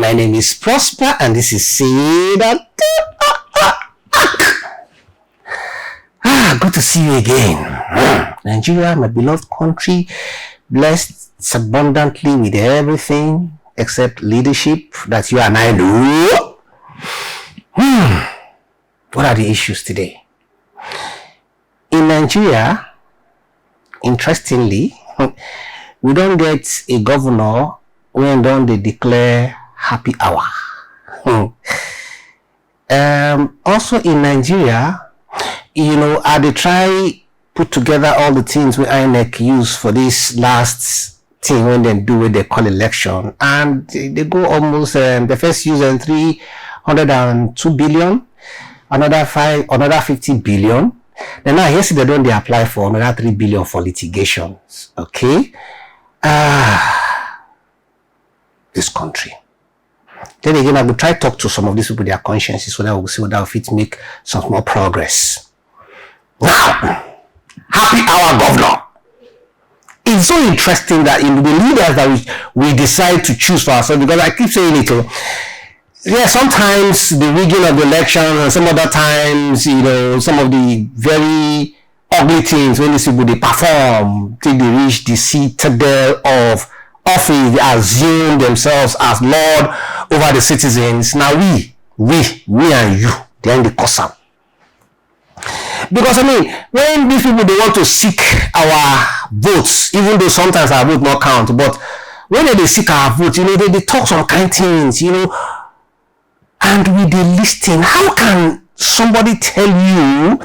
My name is Prosper, and this is Say That. Good to see you again. Nigeria, my beloved country, blessed abundantly with everything except leadership that you and I do. What are the issues today? In Nigeria, interestingly, we don't get a governor when don't they declare happy hour. Also in Nigeria, they try put together all the things we INEC use for this last thing when they do what they call election, and they go almost the first use 302 billion, another 50 billion. Then now yesterday they apply for another 3 billion for litigation. Okay, this country. Then again, I will try to talk to some of these people, their consciences, so that we'll see whether we fit make some more progress. Now, happy hour governor. It's so interesting that in the leaders that we decide to choose for ourselves, because I keep saying it. Yeah, sometimes the rigging of the elections, and some other times, some of the very ugly things when these people they perform till they reach the citadel of office, they assume themselves as Lord over the citizens. Now we and you, then the custom. Because when these people they want to seek our votes, even though sometimes our vote not count, but when they seek our votes, they talk some kind of things, and with the listing, how can somebody tell you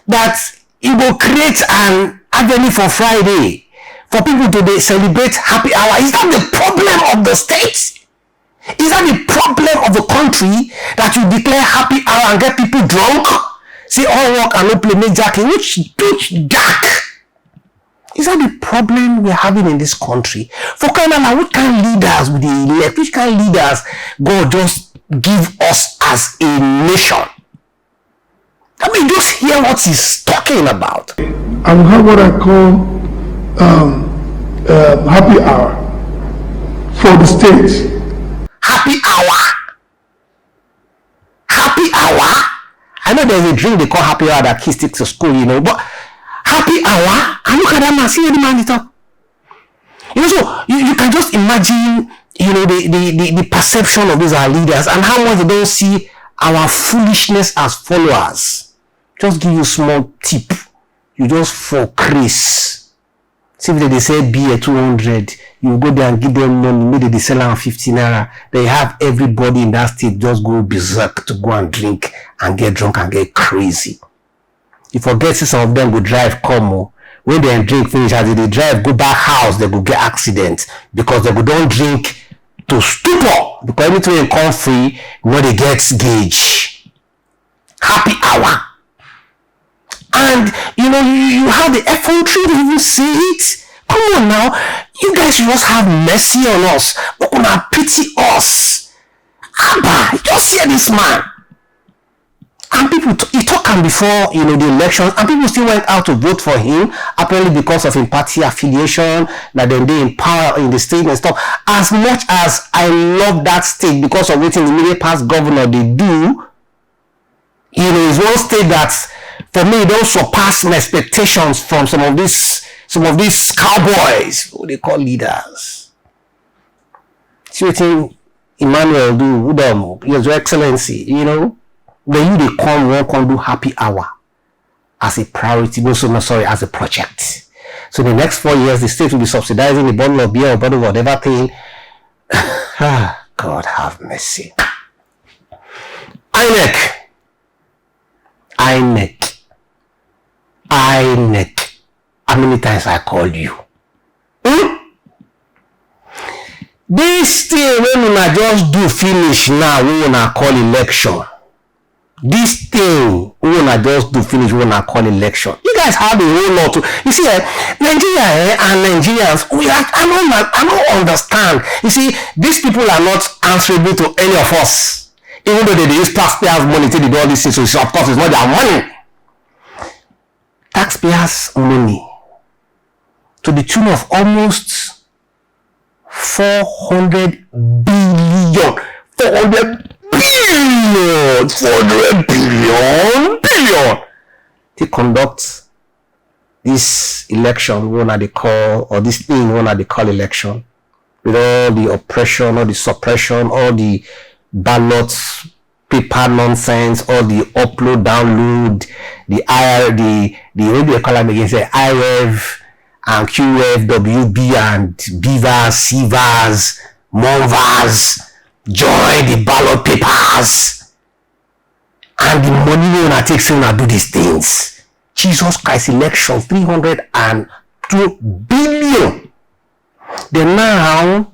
that it will create an avenue for Friday for people to celebrate happy hour? Is that the problem of the state? Is that the problem of the country that you declare happy hour and get people drunk? Say all work and no play, make Jackie. Which Jack? Is that the problem we're having in this country? For kind of what kind of leaders would they elect? Which kind of leaders God just give us as a nation? Just hear what he's talking about. I will have what I call happy hour for the state. Happy hour? Happy hour? I know there's a drink they call happy hour that kids take to school, but happy hour? And look at that man, see the man talk. So you can just imagine, the perception of these our leaders and how much they don't see our foolishness as followers. Just give you a small tip. You just for Chris. See if they say beer 200, you go there and give them money, maybe they sell on 50 naira. They have everybody in that state just go berserk to go and drink and get drunk and get crazy. You forget some of them go drive come. When they drink finish, as they drive go back house, they go get accident because they go don't drink to stupor, because anything they come free, they get gauge. Happy hour. And you have the effrontery to even see it. Come on now, you guys just have mercy on us. But gonna pity us. Abba, just hear this man. And people, he talked before the elections, and people still went out to vote for him, apparently because of his party affiliation, that then they in power in the state and stuff. As much as I love that state because of what the immediate past governor they do, it's one state that for me don't surpass my expectations from some of these cowboys who they call leaders. See what Emmanuel do, Your Excellency, when they come do happy hour as a priority, as a project. So in the next 4 years, the state will be subsidizing a bottle of beer or bottle of whatever thing. God have mercy. INEC. How many times I called you? This thing when we just do finish now, we wanna call election. This thing we wanna just do finish, we wanna call election. You guys have a whole lot to. You see, Nigeria and Nigerians, I don't understand. You see, these people are not answerable to any of us. Even though they use taxpayers' money to do all these things, so of course it's not their money. Taxpayers' money to the tune of almost 400 billion. 400 billion, 400 billion to conduct this election, one they call, or this thing, one they call election, with all the oppression, all the suppression, all the ballots, paper nonsense, all the upload, download, the what do they call them again? Say IREV and QF, WB and Beavers, Severs, Monvers, join the ballot papers, and the money when I take saying I do these things. Jesus Christ, election 302 billion. Then now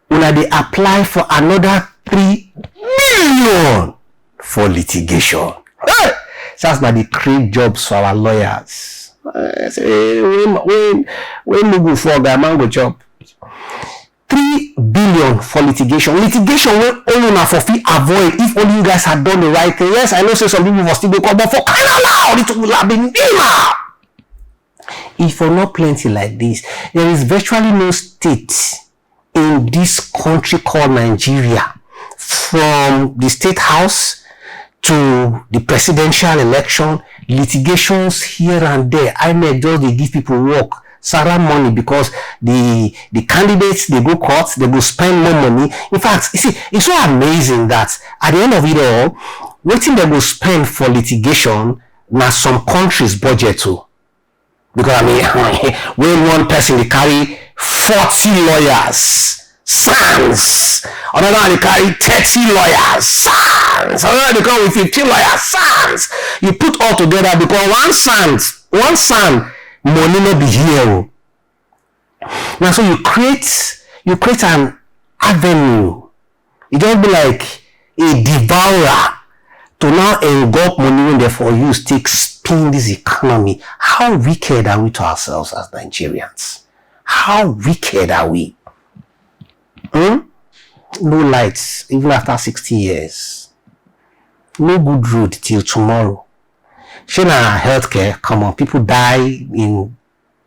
when they apply for another 3 billion for litigation. Hey! That's not the create jobs for our lawyers. When we go for a man go job. 3 billion for litigation. Litigation will only now for fee avoid if only you guys had done the right thing. Yes, I know say some people will still go come, but for Canada, it will have been dinner. If for not plenty like this, there is virtually no state in this country called Nigeria, from the state house to the presidential election, litigations here and there. INEC just they give people work, Sarah money, because the candidates, they go court, they go spend more money. In fact, you see, it's so amazing that at the end of it all, waiting they will spend for litigation now some countries budget too. Because I mean, when one person they carry 40 lawyers, sans. Another they carry 30 lawyers, sans. Another they come with 15 lawyers, sans. You put all together because one sans, money not be here. Now so you create an avenue. It don't be like a devourer to now engulf money when therefore you take spin this economy. How wicked are we to ourselves as Nigerians? How wicked are we? No lights even after 60 years. No good road till tomorrow. Shana healthcare, come on, people die in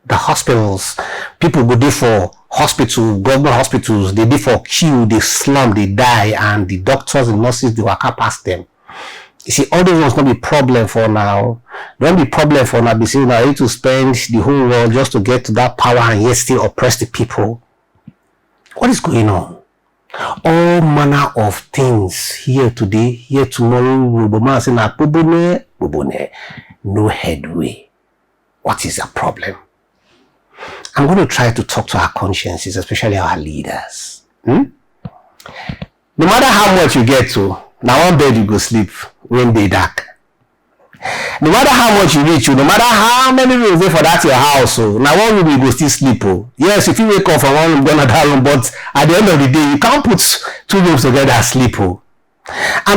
the hospitals. People go there for hospital, government hospitals, they dey for queue, they slum, they die, and the doctors and nurses, they walk past them. You see, all those ones not be problem for now. Don't be problem for now. Be saying now I need to spend the whole world just to get to that power and yet still oppress the people. What is going on? All manner of things here today, here tomorrow. No headway. What is the problem? I'm going to try to talk to our consciences, especially our leaders. No matter how much you get to, now one bed you go sleep when they dark. No matter how much you reach, no matter how many rooms there for that your house, now one room you go still sleep. Yes, if you wake up from one room, go another room, but at the end of the day, you can't put two rooms together and sleep. And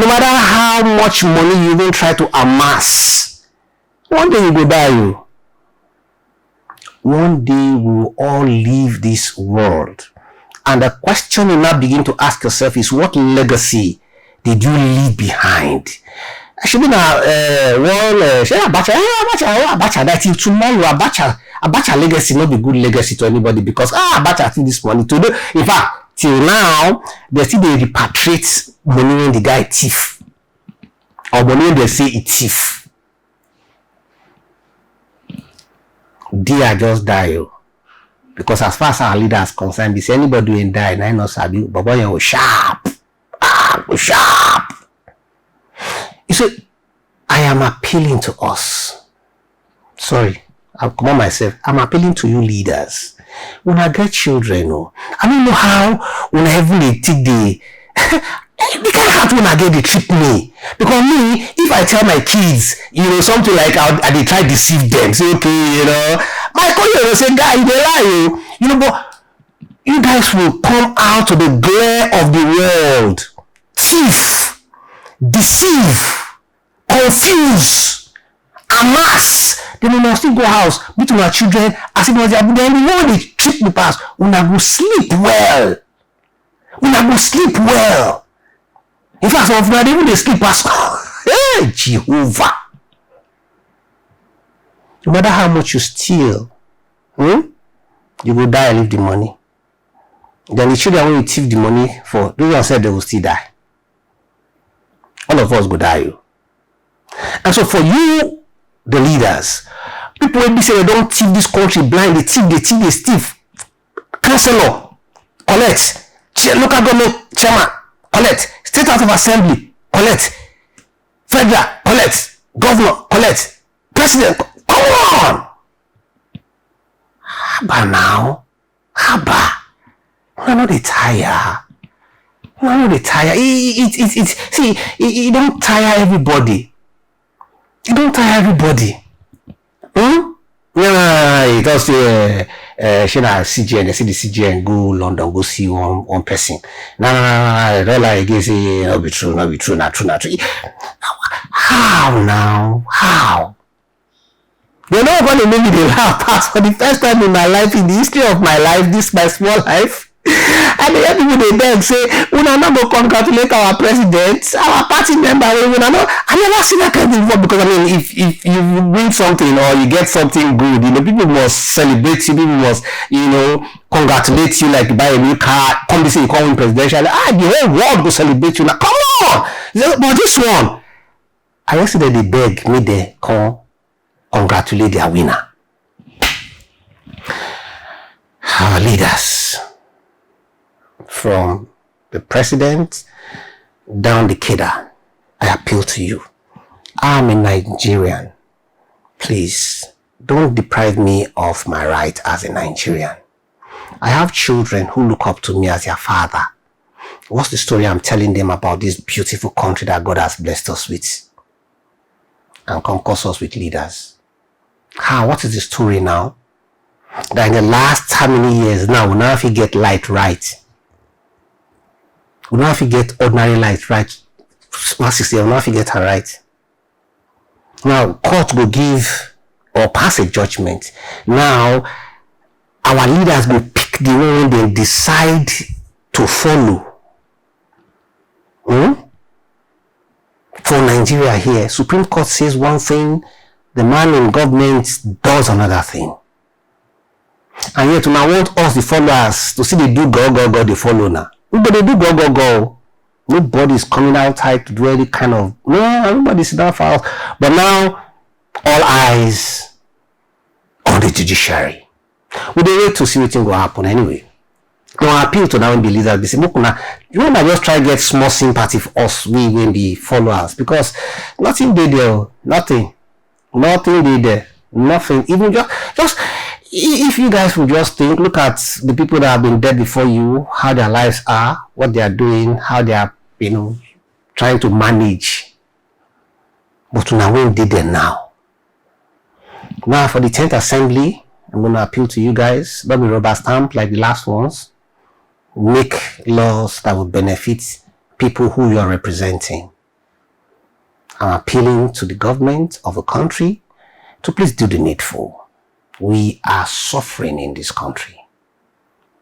no matter how much money you even try to amass, one day you go die. One day we will all leave this world. And the question you now begin to ask yourself is, what legacy did you leave behind? Actually, now, Abacha, that till tomorrow, Abacha legacy not be good legacy to anybody, because Abacha think this money to do. In fact, till now, they still they repatriate money when the guy thief, or money when they say it thief. They just die, because as far as our leader is concerned, this anybody who ain't die, and I know sabi, but boy, you sharp, sharp. You see, I am appealing to us. Sorry, I'll come on myself. I'm appealing to you leaders. When I get children, I don't know how when I even take the they can't have when I get they treat me. Because me, if I tell my kids, something like I they try to deceive them, say okay, my colleague will say, guy, they lie, but you guys will come out to the glare of the world, thief, deceive, confuse, amass. Then we must still go house with our children as if they are they treat me past. We not go sleep well. In fact, some of them even they sleep past. Hey, Jehovah. No matter how much you steal, you will die and leave the money. Then the children, when you thief the money for, those ones said they will still die. all of us go die. And so for you, the leaders, people will be saying they don't thief this country blind, they thief. Councillor, collect. Local government chairman, collect. State House of Assembly, collect. Federal, collect. Governor, collect. President, come on. Haba now. Haba. We're not tired. We're not tired. It don't tire everybody. It don't tire everybody. Yeah, it also CGN, they see the CGN go London, go see one person. No, don't like again say not be true, not true. How now? How? You're not going to make me laugh past for the first time in my life, in the history of my life, this my small life. And the other people they beg say, we are not going to congratulate our president, our party member. We are not. I never seen that kind of thing before, because I mean, if you win something or you get something good, people must celebrate you. People must, congratulate you, like buy a new car. Come this you call him presidential. The whole world will celebrate you now. Come on, but this one, I yesterday they beg me they come congratulate their winner. Our leaders, from the president down the cadre, I appeal to you. I'm a Nigerian. Please don't deprive me of my right as a Nigerian. I have children who look up to me as their father. What's the story I'm telling them about this beautiful country that God has blessed us with and conquers us with leaders? What is the story now? That in the last how many years now, we now have to get light right. We now have to get ordinary light right. Smart 60, we now have to get her right. Now, court will give or pass a judgment. Now, our leaders will pick the one they decide to follow. For Nigeria here, Supreme Court says one thing, the man in government does another thing. And yet, when I want us, the followers, to see they do go, they follow now. But they do go. Nobody's coming outside to do any kind of, everybody's in that file. But now, all eyes on the judiciary. We dey wait to see what will happen anyway. I appeal to now be leaders. They say, you want to just try to get small sympathy for us, we will be followers, because nothing they there, nothing they there, nothing. Even just if you guys will just think, look at the people that have been dead before you, how their lives are, what they are doing, how they are, trying to manage. But now we did it now. Now for the 10th Assembly, I'm going to appeal to you guys. Don't be rubber stamp like the last ones. Make laws that will benefit people who you are representing. I'm appealing to the government of the country to please do the needful. We are suffering in this country.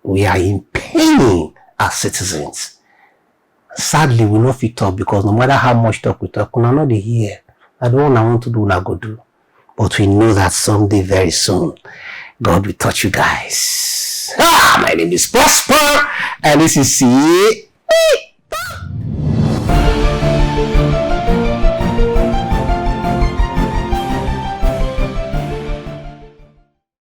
We are in pain as citizens. Sadly, we not fit talk, because no matter how much talk we talk, we are not here. I don't want I want to do, I go do. But we know that someday, very soon, God will touch you guys. My name is Prosper, and this is